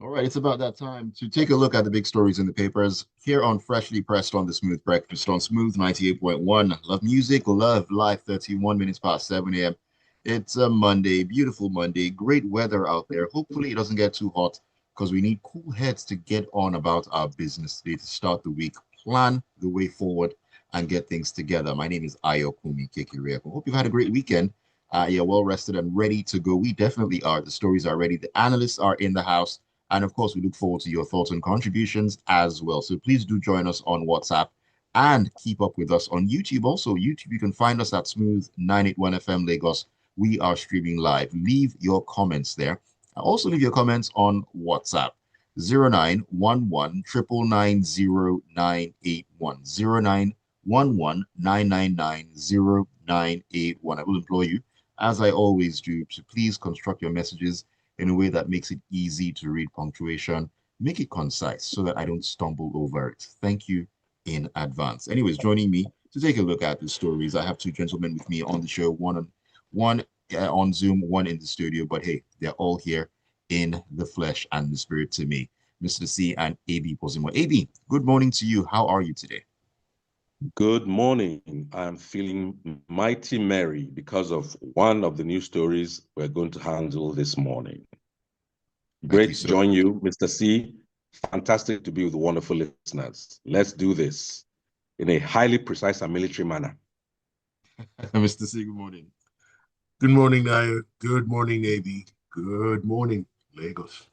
All right, it's about that time to take a look at the big stories in the papers here on Freshly Pressed on the Smooth Breakfast on Smooth 98.1. Love music, love life, 31 minutes past 7 a.m. It's a Monday, beautiful Monday, great weather out there. Hopefully, it doesn't get too hot because we need cool heads to get on about our business today to start the week, plan the way forward, and get things together. My name is Ayokunmi Kekirieko. Hope you've had a great weekend. You're well rested and ready to go. We definitely are. The stories are ready. The analysts are in the house. And of course, we look forward to your thoughts and contributions as well. So please do join us on WhatsApp and keep up with us on YouTube. Also, YouTube, you can find us at Smooth 981 FM Lagos. We are streaming live. Leave your comments there. Also, leave your comments on WhatsApp 0911 999 0911 I will implore you, as I always do, to please construct your messages in a way that makes it easy to read punctuation. Make it concise so that I don't stumble over it. Thank you in advance. Anyways, joining me to take a look at the stories, I have two gentlemen with me on the show, one on Zoom, one in the studio. But hey, they're all here in the flesh and the spirit to me. Mr. C and AB Bozimo. AB, good morning to you. How are you today? Good morning. I'm feeling mighty merry because of one of the news stories we're going to handle this morning. Thank you Great to so join much. you, Mr. C. Fantastic to be with wonderful listeners. Let's do this in a highly precise and military manner. Mr. C, good morning. Good morning, Nayo. Good morning, AB. Good morning, Lagos.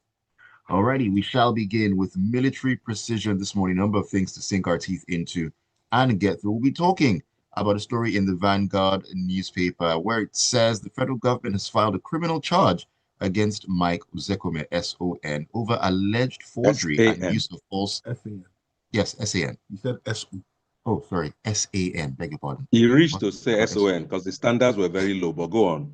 Alrighty, we shall begin with military precision this morning. Number of things to sink our teeth into and get through. We'll be talking about a story in the Vanguard newspaper where it says the federal government has filed a criminal charge against Mike Ozekhome, S-O-N, over alleged forgery and S-A-N. use of false, S-A-N. yes, S-A-N. You said S-O. Oh, sorry, S-A-N, beg your pardon. He reached What to say S-O-N because the standards were very low, but go on.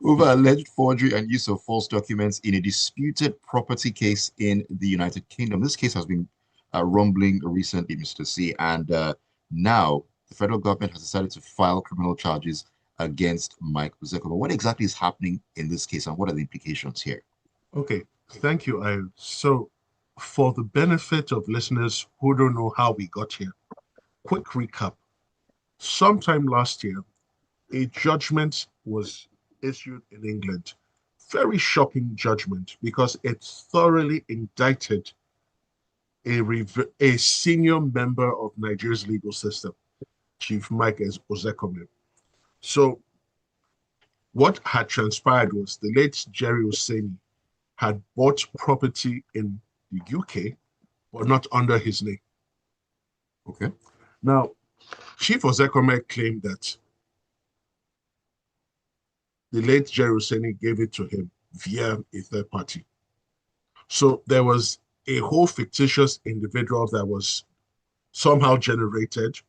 over alleged forgery and use of false documents in a disputed property case in the United Kingdom. This case has been rumbling recently, Mr. C, and now the federal government has decided to file criminal charges against Mike Ozekhome. What exactly is happening in this case, and what are the implications here? Okay, thank you, Ayo. So, for the benefit of listeners who don't know how we got here, quick recap. Sometime last year, a judgment was issued in England. Very shocking judgment because it thoroughly indicted a senior member of Nigeria's legal system, Chief Mike Ozekhome. So, what had transpired was the late Jerry Oseni had bought property in the UK, but not under his name. Okay. Now, Chief Ozekhome claimed that the late Jerry Oseni gave it to him via a third party. So there was a whole fictitious individual that was somehow generated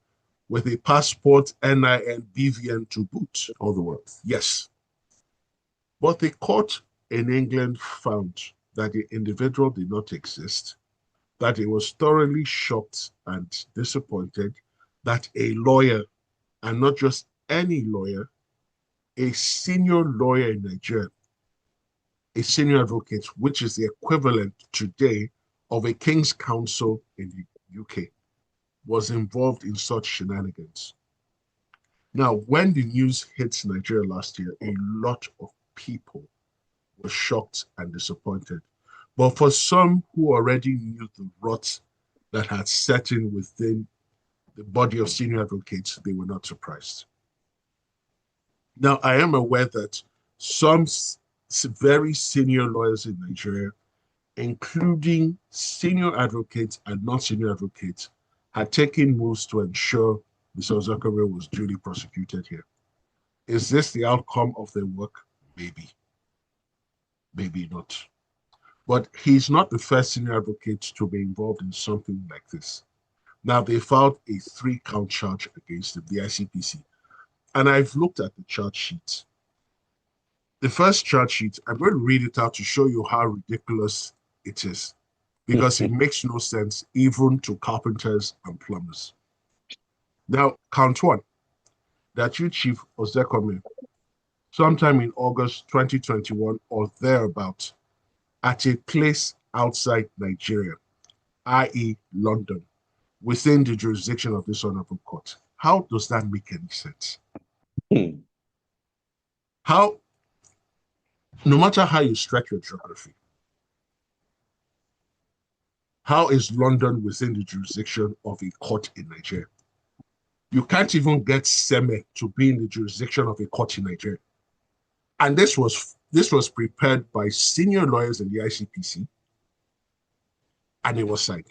with a passport, NIN, BVN to boot. All the works. Yes. But the court in England found that the individual did not exist, that it was thoroughly shocked and disappointed that a lawyer, and not just any lawyer, a senior lawyer in Nigeria, a senior advocate, which is the equivalent today of a King's Counsel in the UK, was involved in such shenanigans. Now, when the news hit Nigeria last year, a lot of people were shocked and disappointed. But for some who already knew the rot that had set in within the body of senior advocates, they were not surprised. Now, I am aware that some very senior lawyers in Nigeria, including senior advocates and non-senior advocates, had taken moves to ensure Mr. Ozekhome was duly prosecuted here. Is this the outcome of their work? Maybe. Maybe not. But he's not the first senior advocate to be involved in something like this. Now, they filed a 3-count charge against him, the ICPC. And I've looked at the charge sheet. The first charge sheet, I'm going to read it out to show you how ridiculous it is, because it makes no sense even to carpenters and plumbers. Now, count one, that you, Chief Ozekhome, sometime in August 2021 or thereabout, at a place outside Nigeria, i.e. London, within the jurisdiction of this honorable court. How does that make any sense? How, no matter how you stretch your geography, how is London within the jurisdiction of a court in Nigeria? You can't even get SEME to be in the jurisdiction of a court in Nigeria. And this was prepared by senior lawyers in the ICPC, and it was signed.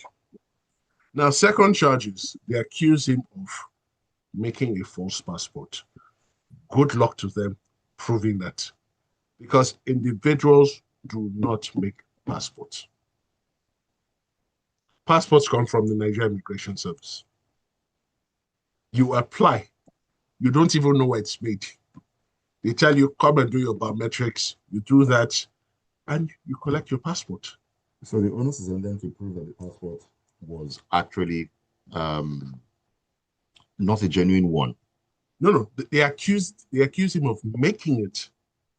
Now, second charges, they accuse him of making a false passport. Good luck to them proving that, because individuals do not make passports. Passports come from the Nigerian Immigration Service. You apply, you don't even know where it's made. They tell you, come and do your biometrics, you do that, and you collect your passport. So the onus is on them to prove that the passport was actually not a genuine one. No, they accuse him of making it.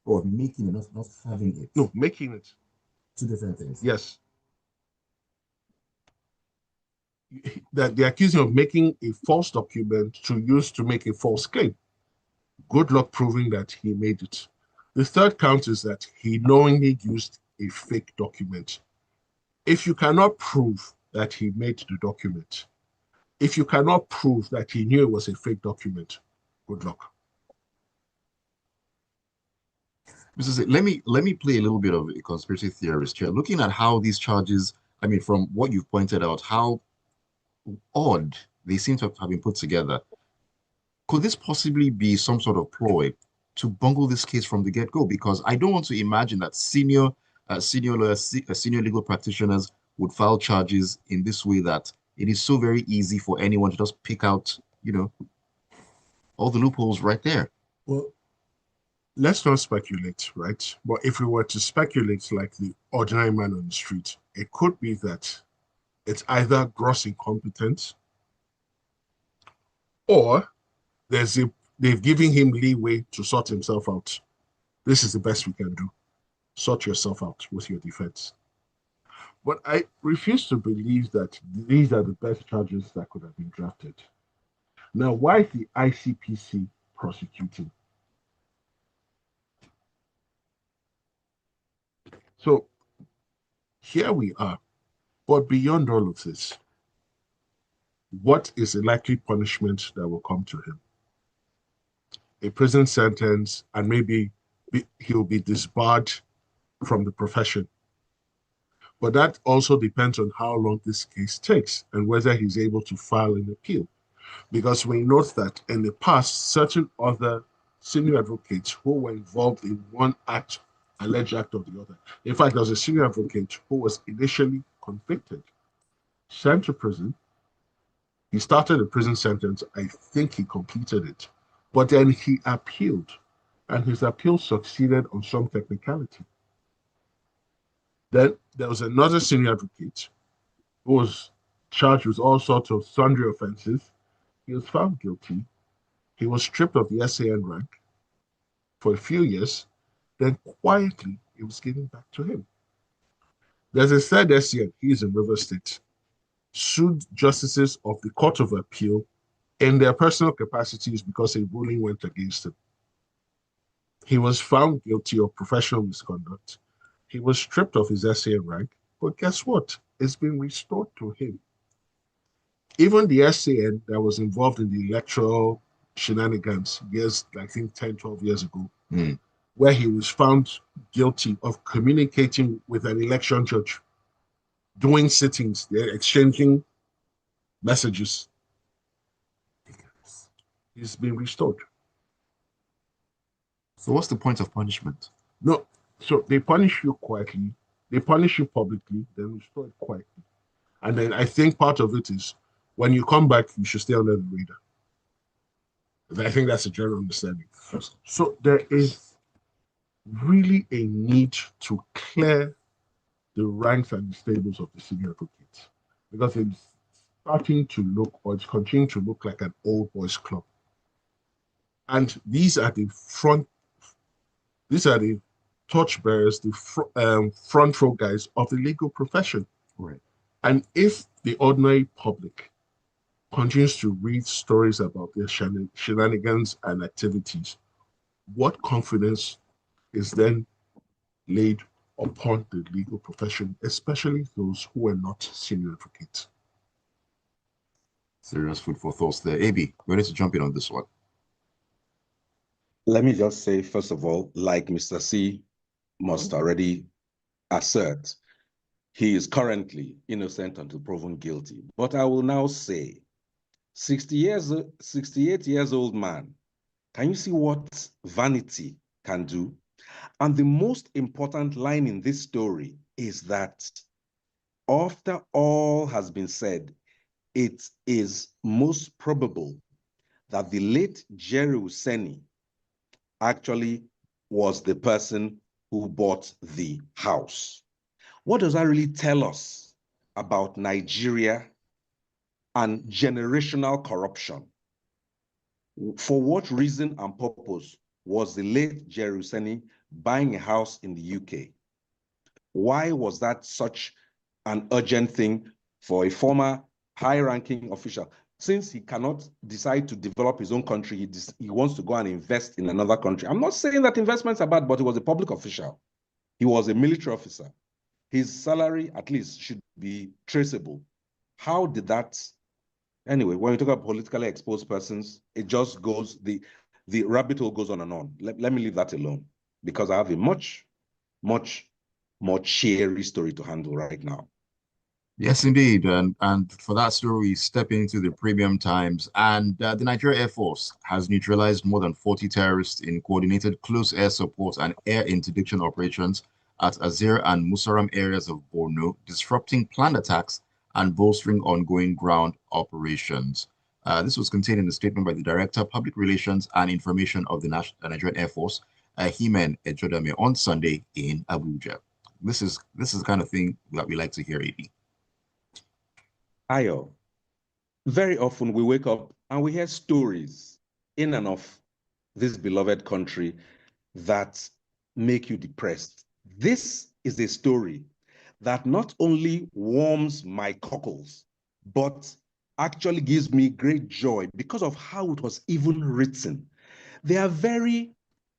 Or of making it, not having it. No, making it. Two different things. Yes. That they accuse him of making a false document to use to make a false claim. Good luck proving that he made it. The third count is that he knowingly used a fake document. If you cannot prove that he made the document, if you cannot prove that he knew it was a fake document, good luck. Let me play a little bit of a conspiracy theorist here. Looking at how these charges, I mean, from what you've pointed out, how odd they seem to have been put together. Could this possibly be some sort of ploy to bungle this case from the get-go? Because I don't want to imagine that senior lawyers, senior legal practitioners would file charges in this way, that it is so very easy for anyone to just pick out, all the loopholes right there. Well, let's not speculate, right? But if we were to speculate like the ordinary man on the street, it could be that it's either gross incompetence, or they've given him leeway to sort himself out. This is the best we can do. Sort yourself out with your defense. But I refuse to believe that these are the best charges that could have been drafted. Now, why is the ICPC prosecuting? So here we are. But beyond all of this, what is the likely punishment that will come to him? A prison sentence, and maybe he'll be disbarred from the profession. But that also depends on how long this case takes and whether he's able to file an appeal. Because we note that in the past, certain other senior advocates who were involved in one alleged act or the other. In fact, there was a senior advocate who was initially convicted, sent to prison. He started a prison sentence. I think he completed it. But then he appealed, and his appeal succeeded on some technicality. Then there was another senior advocate who was charged with all sorts of sundry offenses. He was found guilty. He was stripped of the SAN rank for a few years. Then quietly, it was given back to him. There's a third SAN, he's in River State, sued justices of the Court of Appeal in their personal capacities because a ruling went against him. He was found guilty of professional misconduct. He was stripped of his SAN rank, but guess what? It's been restored to him. Even the SAN that was involved in the electoral shenanigans years, I think 10, 12 years ago, where he was found guilty of communicating with an election judge, doing sittings, they're exchanging messages. He's been restored. So what's the point of punishment? No, so they punish you quietly, they punish you publicly, then restore it quietly. And then I think part of it is when you come back, you should stay under the radar. I think that's a general understanding. So there is really a need to clear the ranks and the stables of the senior advocates, because it's starting to look, or it's continuing to look like an old boys club. And these are the torchbearers, the front row guys of the legal profession. Right. And if the ordinary public continues to read stories about their shenanigans and activities, what confidence is then laid upon the legal profession, especially those who are not senior advocates? Serious food for thoughts there. AB, ready to jump in on this one? Let me just say, first of all, like Mr. C must already assert, he is currently innocent until proven guilty. But I will now say, 68 years old man, can you see what vanity can do? And the most important line in this story is that after all has been said, it is most probable that the late Jerry Useni actually was the person who bought the house. What does that really tell us about Nigeria and generational corruption? For what reason and purpose was the late Jerry Useni buying a house in the UK? Why was that such an urgent thing for a former high-ranking official? Since he cannot decide to develop his own country, he wants to go and invest in another country. I'm not saying that investments are bad, but he was a public official. He was a military officer. His salary, at least, should be traceable. How did that? Anyway, when we talk about politically exposed persons, it just goes, the rabbit hole goes on and on. Let me leave that alone, because I have a much more cheery story to handle right now. Yes, indeed. And for that story, step into the premium times. And the Nigeria Air Force has neutralized more than 40 terrorists in coordinated close air support and air interdiction operations at Azir and Musaram areas of Borno, disrupting planned attacks and bolstering ongoing ground operations. This was contained in a statement by the Director, Public Relations and Information of the Nigerian Air Force, Himen Ejodame, on Sunday in Abuja. This is the kind of thing that we like to hear, AD. Ayo, very often we wake up and we hear stories in and of this beloved country that make you depressed. This is a story that not only warms my cockles, but actually gives me great joy because of how it was even written. They are very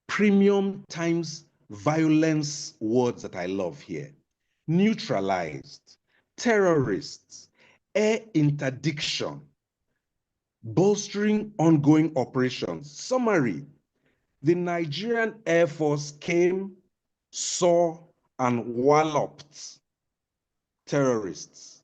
premium times violence words that I love here. Neutralized, terrorists, air interdiction, bolstering ongoing operations. Summary: the Nigerian Air Force came, saw, and walloped terrorists.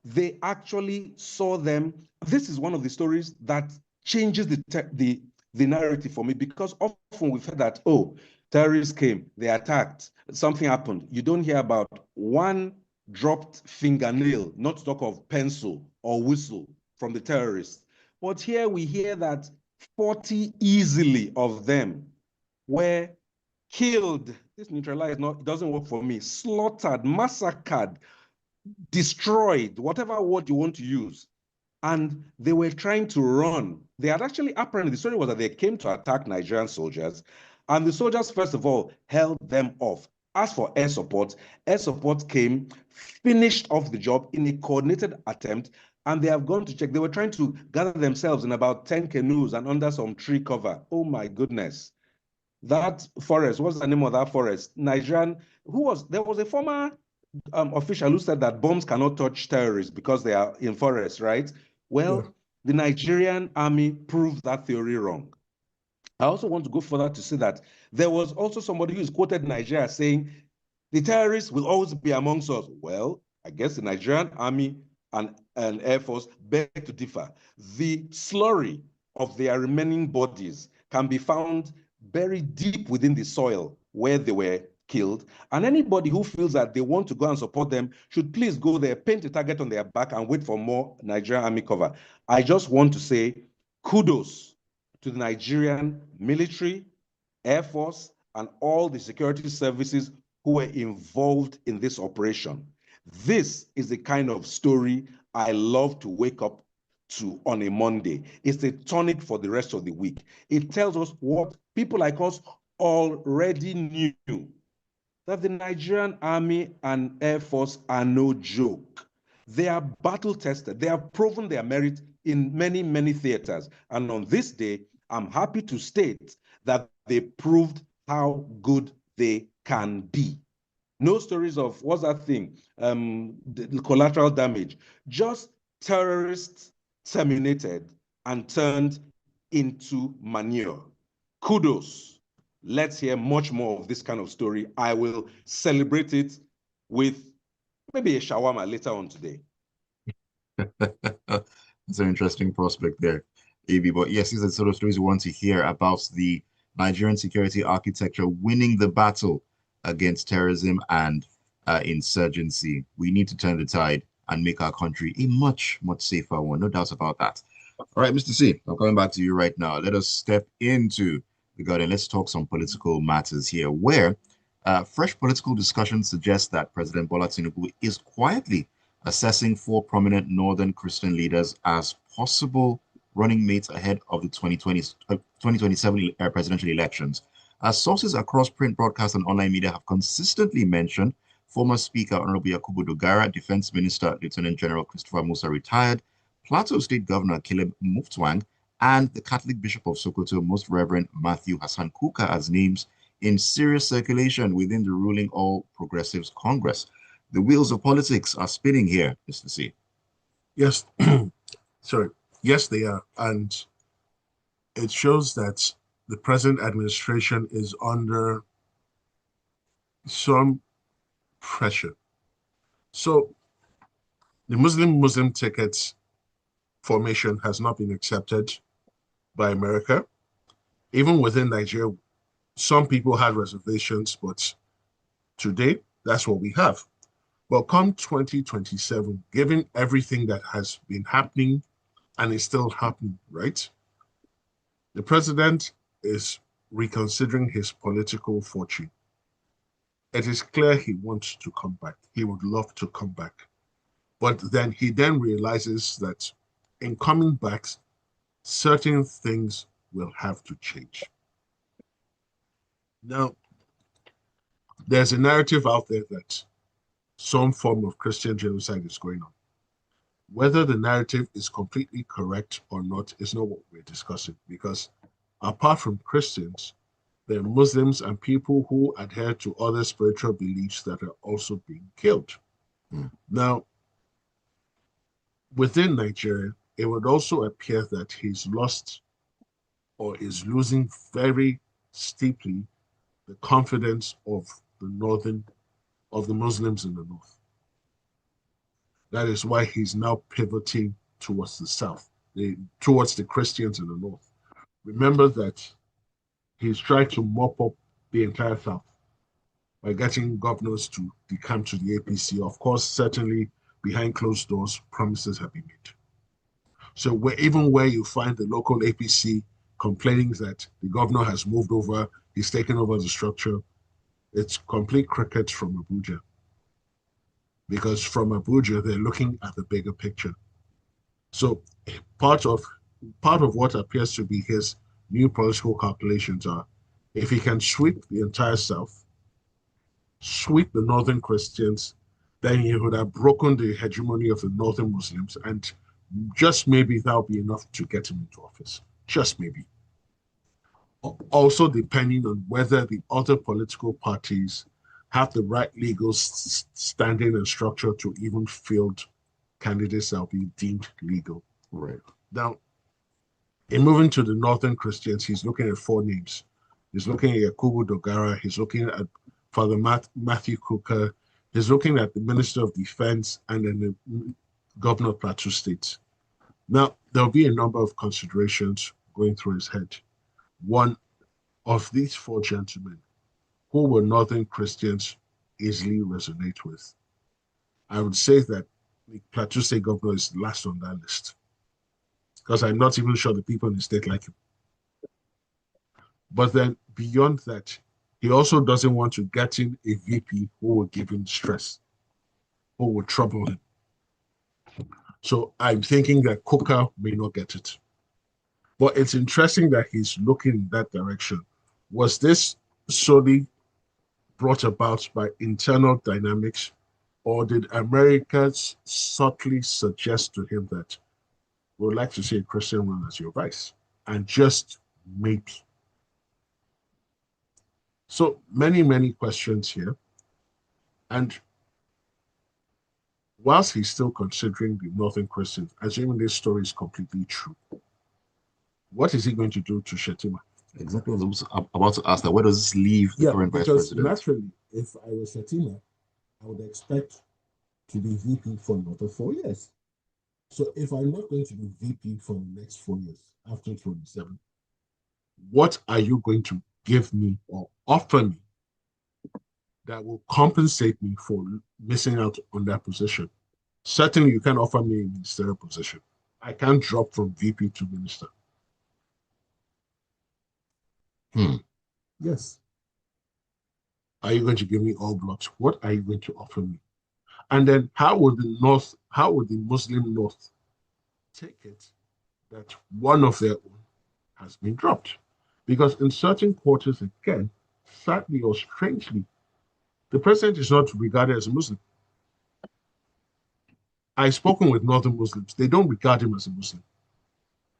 They actually saw them. This is one of the stories that changes the narrative for me, because often we've heard that, oh, terrorists came, they attacked, something happened. You don't hear about one dropped fingernail, not to talk of pencil or whistle from the terrorists. But here we hear that 40 easily of them were killed. This neutralized, not, it doesn't work for me. Slaughtered, massacred, destroyed, whatever word you want to use. And they were trying to run. They had actually, apparently, the story was that they came to attack Nigerian soldiers, and the soldiers, first of all, held them off. As for air support came, finished off the job in a coordinated attempt, and they have gone to check. They were trying to gather themselves in about 10 canoes and under some tree cover. Oh my goodness. That forest, what's the name of that forest? Nigerian, there was a former official who said that bombs cannot touch terrorists because they are in forests, right? Well, yeah. The Nigerian army proved that theory wrong. I also want to go further to say that there was also somebody who is quoted in Nigeria saying, the terrorists will always be amongst us. Well, I guess the Nigerian army and Air Force beg to differ. The slurry of their remaining bodies can be found buried deep within the soil where they were killed, and anybody who feels that they want to go and support them should please go there, paint a target on their back, and wait for more Nigerian army cover. I just want to say kudos to the Nigerian military, Air Force, and all the security services who were involved in this operation. This is the kind of story I love to wake up to on a Monday. It's a tonic for the rest of the week. It tells us what people like us already knew, that the Nigerian Army and Air Force are no joke. They are battle tested. They have proven their merit in many, many theaters. And on this day, I'm happy to state that they proved how good they can be. No stories of what's that thing, the collateral damage, just terrorists terminated and turned into manure. Kudos. Let's hear much more of this kind of story. I will celebrate it with maybe a shawarma later on today. That's an interesting prospect there, AB. But yes, these are the sort of stories we want to hear about the Nigerian security architecture winning the battle against terrorism and insurgency. We need to turn the tide and make our country a much, much safer one. No doubts about that. All right, Mr. C, I'm coming back to you right now. Let us step into the garden. Let's talk some political matters here, where fresh political discussion suggests that President Bola Tinubu is quietly assessing four prominent Northern Christian leaders as possible running mates ahead of the 2027 presidential elections. As sources across print, broadcast, and online media have consistently mentioned former Speaker Honorable Yakubu Dogara, Defense Minister Lieutenant General Christopher Musa retired, Plateau State Governor Caleb Muftwang, and the Catholic Bishop of Sokoto, Most Reverend Matthew Hassan Kuka, as names in serious circulation within the ruling All Progressives Congress. The wheels of politics are spinning here, Mr. C. Yes, sorry. Yes, they are. And it shows that the present administration is under some pressure. So the Muslim ticket formation has not been accepted by America. Even within Nigeria, some people had reservations, but today, that's what we have. But come 2027, given everything that has been happening and is still happening, right? The president is reconsidering his political fortune. It is clear he wants to come back. He would love to come back. But then he realizes that in coming back, certain things will have to change. Now, there's a narrative out there that some form of Christian genocide is going on. Whether the narrative is completely correct or not is not what we're discussing, because apart from Christians, there are Muslims and people who adhere to other spiritual beliefs that are also being killed. Now, within Nigeria, it would also appear that he's lost or is losing very steeply the confidence of the Muslims in the north. That is why he's now pivoting towards the south, towards the Christians in the north. Remember that he's trying to mop up the entire south by getting governors to decamp to the APC. Of course, certainly behind closed doors, promises have been made. So even where you find the local APC complaining that the governor has moved over, he's taken over the structure, it's complete cricket from Abuja. Because from Abuja, they're looking at the bigger picture. So part of what appears to be his new political calculations are, if he can sweep the entire South, sweep the Northern Christians, then he would have broken the hegemony of the Northern Muslims, and just maybe that'll be enough to get him into office. Just maybe. Also depending on whether the other political parties have the right legal standing and structure to even field candidates that will be deemed legal. Right. Now, in moving to the Northern Christians, he's looking at four names. He's looking at Yakubu Dogara, he's looking at Father Matthew Kuka, he's looking at the Minister of Defense, and then the Governor of Plateau State. Now, there'll be a number of considerations going through his head. One, of these four gentlemen, who will Northern Christians easily resonate with? I would say that the Plateau State Governor is last on that list, because I'm not even sure the people in the state like him. But then beyond that, he also doesn't want to get in a VP who will give him stress, who will trouble him. So I'm thinking that Kuka may not get it. But it's interesting that he's looking in that direction. Was this solely brought about by internal dynamics, or did Americans subtly suggest to him that we would like to see a Christian woman as your vice? And just maybe. So many, many questions here. And whilst he's still considering the Northern Christians, assuming this story is completely true, what is he going to do to Shetima? Exactly. I was about to ask that. Where does this leave the current vice because president? naturally, if I was Shetima, I would expect to be VP for another 4 years. So if I'm not going to be VP for the next 4 years after 27, what are you going to give me or offer me that will compensate me for missing out on that position? Certainly, you can offer me a ministerial position. I can't drop from VP to minister. Yes. Are you going to give me all blocks? What are you going to offer me? And then how would the Muslim North take it that one of their own has been dropped? Because in certain quarters, again, sadly or strangely, the president is not regarded as a Muslim. I've spoken with Northern Muslims. They don't regard him as a Muslim.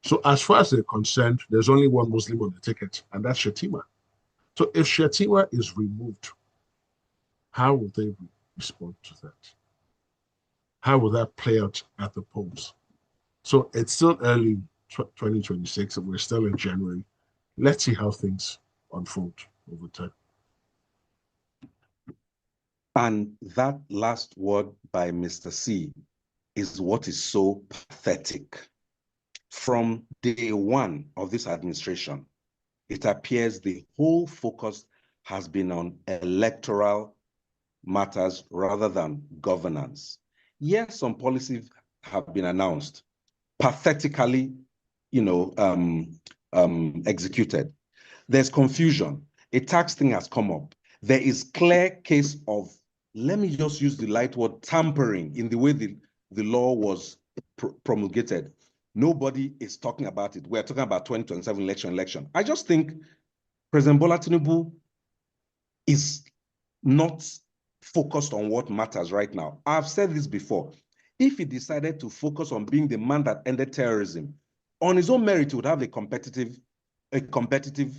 So as far as they're concerned, there's only one Muslim on the ticket, and that's Shetima. So if Shetima is removed, how will they respond to that? How will that play out at the polls? So it's still early 2026, and we're still in January. Let's see how things unfold over time. And that last word by Mr. C is what is so pathetic. From day one of this administration, it appears the whole focus has been on electoral matters rather than governance. Yes, some policies have been announced, pathetically, executed. There's confusion. A tax thing has come up. There is clear case of, let me just use the light word, tampering in the way the law was promulgated. Nobody is talking about it. We're talking about 2027 election. I just think President Bola Tinubu is not focused on what matters right now. I've said this before. If he decided to focus on being the man that ended terrorism, on his own merit, he would have a competitive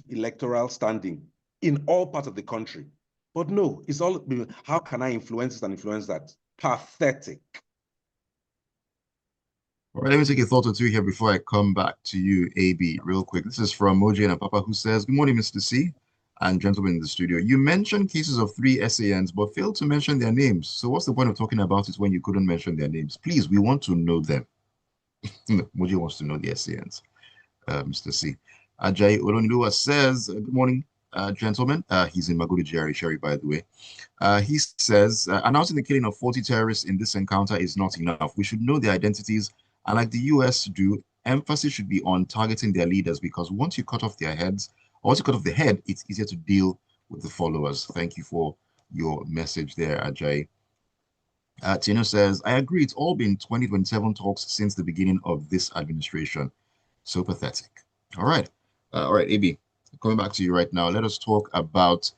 electoral standing in all parts of the country. But no, it's all, how can I influence this and influence that? Pathetic. All right, let me take a thought or two here before I come back to you, AB, real quick. This is from Moji and Papa, who says, good morning, Mr. C and gentlemen in the studio. You mentioned cases of 3 SANs, but failed to mention their names. So what's the point of talking about it when you couldn't mention their names? Please, we want to know them. Moji wants to know the SANs, Mr. C. Ajayi Oloniluwa says, good morning, gentlemen. He's in Magudu Jerry Sherry, by the way. He says, announcing the killing of 40 terrorists in this encounter is not enough. We should know their identities. And like the US do, emphasis should be on targeting their leaders, because once you cut off their heads, or once you cut off the head, it's easier to deal with the followers. Thank you for your message there, Ajay. Tino says, I agree. It's all been 2027 talks since the beginning of this administration. So pathetic. All right. AB, coming back to you right now. Let us talk about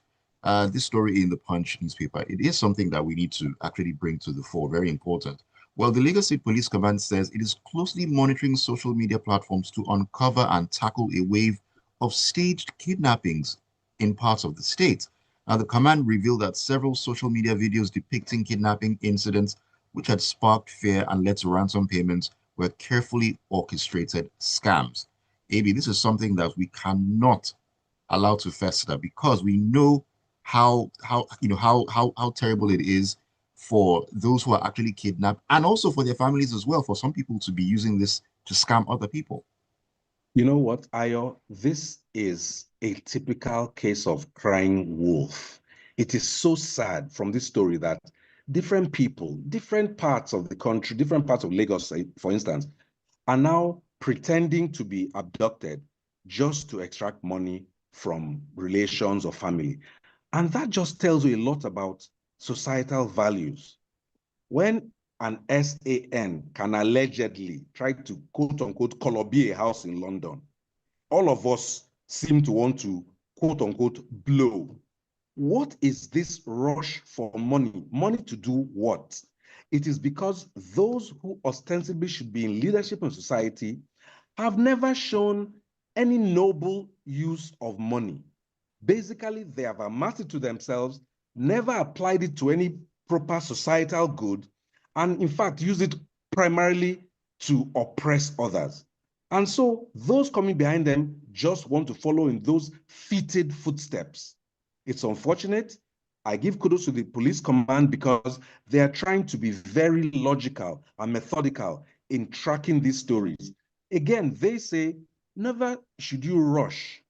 this story in the Punch newspaper. It is something that we need to actually bring to the fore. Very important. Well, the Lagos State Police Command says it is closely monitoring social media platforms to uncover and tackle a wave of staged kidnappings in parts of the state. Now, the command revealed that several social media videos depicting kidnapping incidents, which had sparked fear and led to ransom payments, were carefully orchestrated scams. AB, this is something that we cannot allow to fester, because we know how terrible it is for those who are actually kidnapped, and also for their families as well, for some people to be using this to scam other people. You know what, Ayo? This is a typical case of crying wolf. It is so sad from this story that different people, different parts of the country, different parts of Lagos, for instance, are now pretending to be abducted just to extract money from relations or family. And that just tells you a lot about societal values. When an SAN can allegedly try to, quote unquote, colobby a house in London, all of us seem to want to, quote unquote, blow. what is this rush for money? Money to do what? It is because those who ostensibly should be in leadership in society have never shown any noble use of money. Basically, they have amassed it to themselves, never applied it to any proper societal good, and in fact, use it primarily to oppress others. And so those coming behind them just want to follow in those fitted footsteps. It's unfortunate. I give kudos to the police command because they are trying to be very logical and methodical in tracking these stories. Again, they say, never should you rush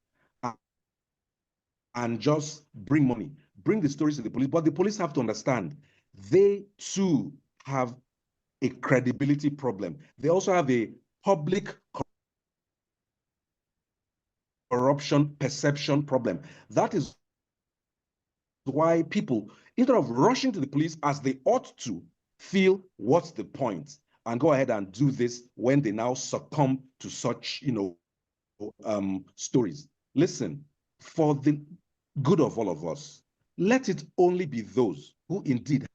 and just bring money, bring the stories to the police. But the police have to understand they too have a credibility problem. They also have a public corruption perception problem. That is why people, instead of rushing to the police as they ought to, feel what's the point and go ahead and do this when they now succumb to such, stories. Listen, for the good of all of us, let it only be those who indeed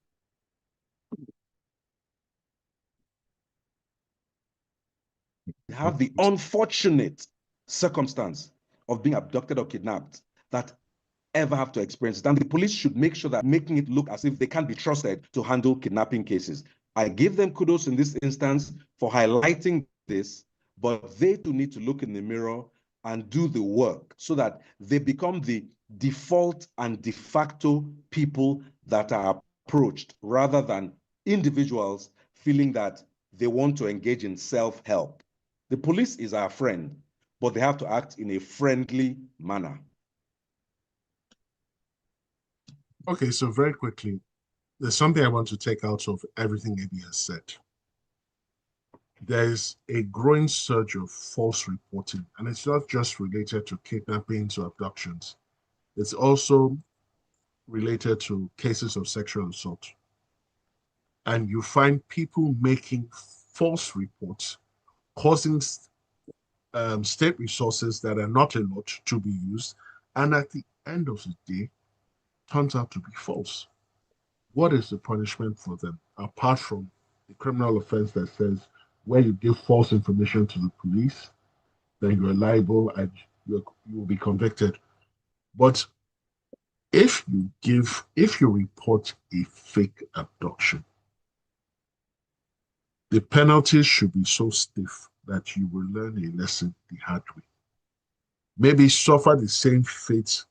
have the unfortunate circumstance of being abducted or kidnapped that ever have to experience it. And the police should make sure that making it look as if they can't be trusted to handle kidnapping cases. I give them kudos in this instance for highlighting this, but they too need to look in the mirror and do the work so that they become the default and de facto people that are approached rather than individuals feeling that they want to engage in self-help. The police is our friend, but they have to act in a friendly manner. Okay, so very quickly, there's something I want to take out of everything Eddie has said. There's a growing surge of false reporting, and it's not just related to kidnappings or abductions. It's also related to cases of sexual assault. And you find people making false reports, causing state resources that are not a lot to be used, and at the end of the day, turns out to be false. What is the punishment for them, apart from the criminal offense that says where you give false information to the police, then you're liable and you will be convicted. But if you report a fake abduction, the penalties should be so stiff that you will learn a lesson the hard way. Maybe suffer the same fate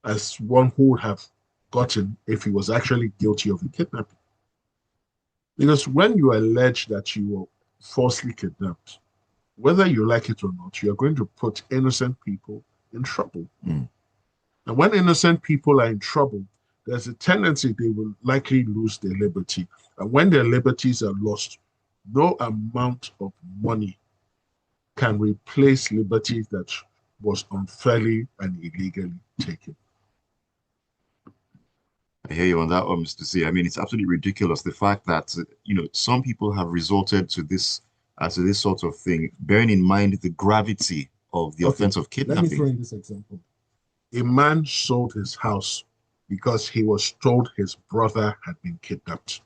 as one who would have gotten if he was actually guilty of a kidnapping. Because when you allege that you were falsely kidnapped, whether you like it or not, you're going to put innocent people in trouble. Mm. And when innocent people are in trouble, there's a tendency they will likely lose their liberty. And when their liberties are lost, no amount of money can replace liberty that was unfairly and illegally taken. I hear you on that one, Mr. C. I mean, it's absolutely ridiculous the fact that some people have resorted to this sort of thing, bearing in mind the gravity of the offense of kidnapping. Let me throw in this example. A man sold his house because he was told his brother had been kidnapped.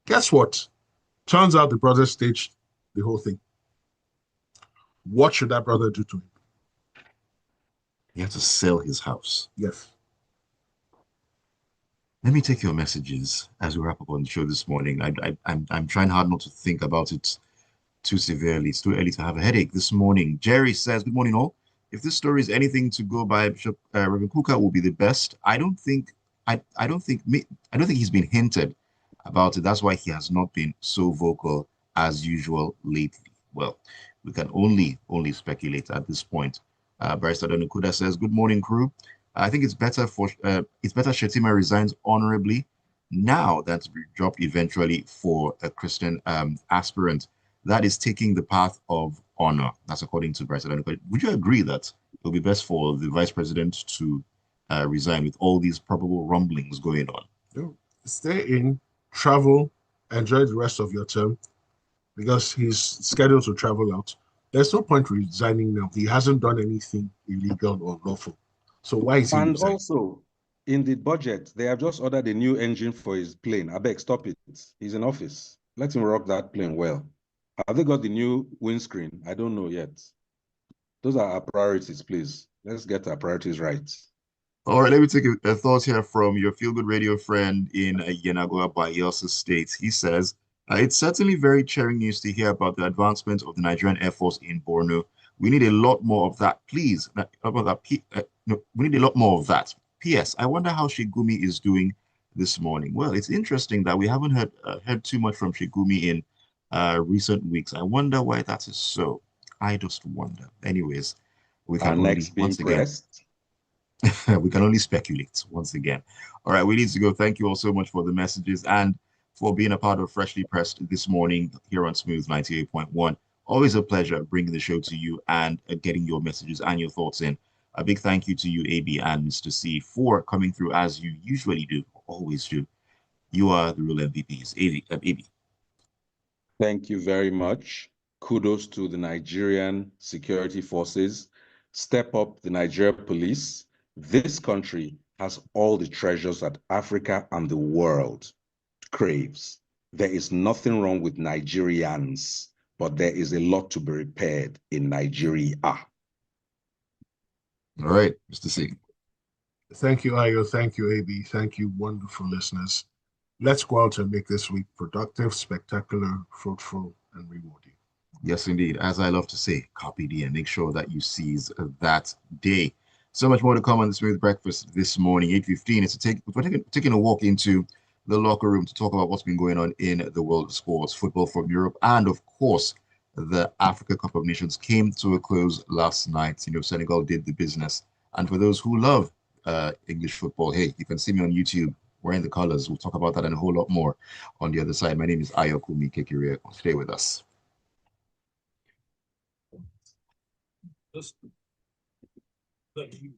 Guess what? Turns out the brother staged the whole thing. What should that brother do to him? He had to sell his house. Yes. Let me take your messages as we wrap up on the show this morning. I'm trying hard not to think about it too severely. It's too early to have a headache this morning. Jerry says, "Good morning, all. If this story is anything to go by, Bishop Reverend Kuka will be the best. I don't think he's been hinted about it. That's why he has not been so vocal as usual lately. Well, we can only speculate at this point." Barrister Danukuda says, "Good morning, crew. I think it's better Shetima resigns honorably now than to be dropped eventually for a Christian aspirant. That is taking the path of honor." That's according to Barrister Danukuda. Would you agree that it would be best for the vice president to resign with all these probable rumblings going on? Stay in, travel, enjoy the rest of your term, because he's scheduled to travel out. There's no point resigning now. He hasn't done anything illegal or lawful. So why is he And resigning? also, in the budget, they have just ordered a new engine for his plane. I beg, stop it. He's in office. Let him rock that plane well. Have they got the new windscreen? I don't know yet. Those are our priorities, please. Let's get our priorities right. All right, let me take a thought here from your Feel Good Radio friend in Yenagoa, Bayelsa State. He says, it's certainly very cheering news to hear about the advancement of the Nigerian Air Force in Borno. We need a lot more of that, please. About that, no, we need a lot more of that. P.S. I wonder how Shigumi is doing this morning. Well, it's interesting that we haven't heard too much from Shigumi in recent weeks. I wonder why that is so. I just wonder. Anyways, we Our can next only, being once again, pressed. we can only speculate once again. All right, we need to go. Thank you all so much for the messages and for being a part of Freshly Pressed this morning here on Smooth 98.1. Always a pleasure bringing the show to you and getting your messages and your thoughts in. A big thank you to you, AB and Mr. C, for coming through as you usually do, always do. You are the real MVPs. AB. Thank you very much. Kudos to the Nigerian security forces. Step up the Nigeria police. This country has all the treasures that Africa and the world craves. There is nothing wrong with Nigerians, but there is a lot to be repaired in Nigeria. All right, Mr. C. Thank you, Ayo. Thank you, AB. Thank you, wonderful listeners. Let's go out and make this week productive, spectacular, fruitful, and rewarding. Yes, indeed. As I love to say, copy D and make sure that you seize that day. So much more to come on the Smooth Breakfast this morning, 8:15. We're taking a walk into the locker room to talk about what's been going on in the world of sports, football from Europe, and of course, the Africa Cup of Nations came to a close last night. Senegal did the business. And for those who love English football, hey, you can see me on YouTube wearing the colors. We'll talk about that and a whole lot more on the other side. My name is Ayokunmi Kekire. Stay with us. Just thank you.